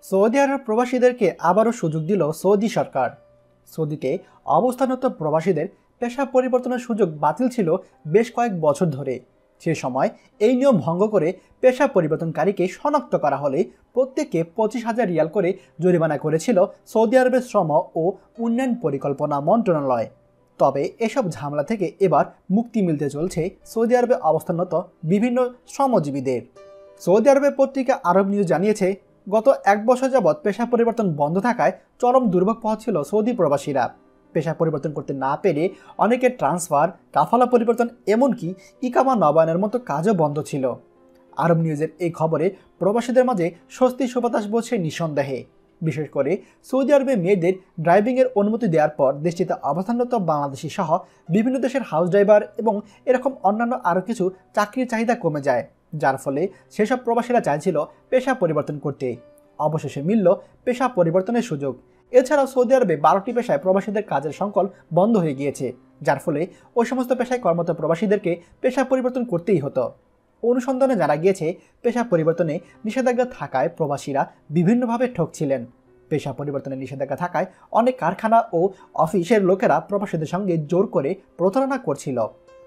Saudi আরব প্রবাসীদেরকে আবারও সুযোগ দিল সৌদি সরকার। সৌদিতে অবস্থানরত প্রবাসীদের পেশা পরিবর্তনের সুযোগ বাতিল ছিল বেশ কয়েক বছর ধরে। সে সময় এই নিয়ম ভঙ্গ করে পেশা পরিবর্তনকারীকে শনাক্ত করা হলে প্রত্যেককে 25,000 রিয়াল করে জরিমানা করেছিল সৌদি আরবের শ্রম ও উন্নয়ন পরিকল্পনা মন্ত্রণালয়। তবে এসব ঝামেলা থেকে এবার মুক্তি মিলতে চলছে সৌদি আরবে অবস্থানরত বিভিন্ন শ্রমজীবীদের। সৌদি আরবের পত্রিকা আরব নিউজ জানিয়েছে, গত এক বছর যাবৎ পেশা পরিবর্তন বন্ধ থাকায় চরম দুর্ভোগ পোহাচ্ছিল সৌদি প্রবাসীরা। পেশা পরিবর্তন করতে না পেরে অনেকের ট্রান্সফার, কাফালা পরিবর্তন, এমনকি ইকামা নবায়নের মতো কাজও বন্ধ ছিল। আরব নিউজের এই খবরে প্রবাসীদের মাঝে স্বস্তি সুবাতাস বলছে নিঃসন্দেহে। বিশেষ করে সৌদি আরবে মেয়েদের ড্রাইভিংয়ের অনুমতি দেওয়ার পর দেশটিতে অবস্থানরত বাংলাদেশি সহ বিভিন্ন দেশের হাউস ড্রাইভার এবং এরকম অন্যান্য আরও কিছু চাকরির চাহিদা কমে যায়, যার ফলে সেসব প্রবাসীরা চাইছিল পেশা পরিবর্তন করতে। অবশেষে মিলল পেশা পরিবর্তনের সুযোগ। এছাড়াও সৌদি আরবে 12টি পেশায় প্রবাসীদের কাজের সংকল বন্ধ হয়ে গিয়েছে, যার ফলে ওই সমস্ত পেশায় কর্মরত প্রবাসীদেরকে পেশা পরিবর্তন করতেই হতো। অনুসন্ধানে জানা গিয়েছে, পেশা পরিবর্তনে নিষেধাজ্ঞা থাকায় প্রবাসীরা বিভিন্নভাবে ঠকছিলেন। পেশা পরিবর্তনের নিষেধাজ্ঞা থাকায় অনেক কারখানা ও অফিসের লোকেরা প্রবাসীদের সঙ্গে জোর করে প্রতারণা করছিল।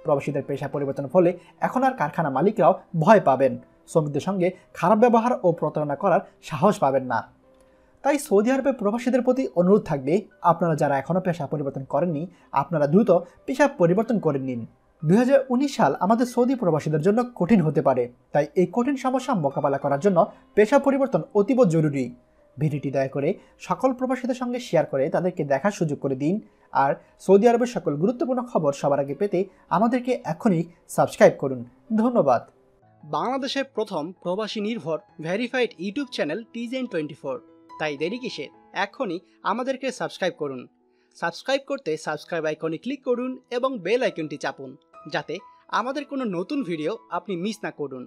প্রবাসীদের পেশা পরিবর্তন ফলে এখন আর কারখানা মালিকরাও ভয় পাবেন, শ্রমিকদের সঙ্গে খারাপ ব্যবহার ও প্রতারণা করার সাহস পাবেন না। তাই সৌদি আরবে প্রবাসীদের প্রতি অনুরোধ থাকবে, আপনারা যারা এখনও পেশা পরিবর্তন করেননি, আপনারা দ্রুত পেশা পরিবর্তন করে নিন। 2019 সাল আমাদের সৌদি প্রবাসীদের জন্য কঠিন হতে পারে, তাই এই কঠিন সমস্যা মোকাবেলা করার জন্য পেশা পরিবর্তন অতীব জরুরি। ভিডিওটি দয়া করে সকল প্রবাসীদের সঙ্গে শেয়ার করে তাদেরকে দেখার সুযোগ করে দিন। আর সৌদি আরবের সকল গুরুত্বপূর্ণ খবর সবার আগে পেতে আমাদেরকে এখনই সাবস্ক্রাইব করুন। ধন্যবাদ। বাংলাদেশের প্রথম প্রবাসী নির্ভর ভেরিফাইড ইউটিউব চ্যানেল TJN24। তাই দেরি কিসের, এখনই আমাদেরকে সাবস্ক্রাইব করুন। সাবস্ক্রাইব করতে সাবস্ক্রাইব আইকনে ক্লিক করুন এবং বেল আইকনটি চাপুন, যাতে আমাদের কোনো নতুন ভিডিও আপনি মিস না করুন।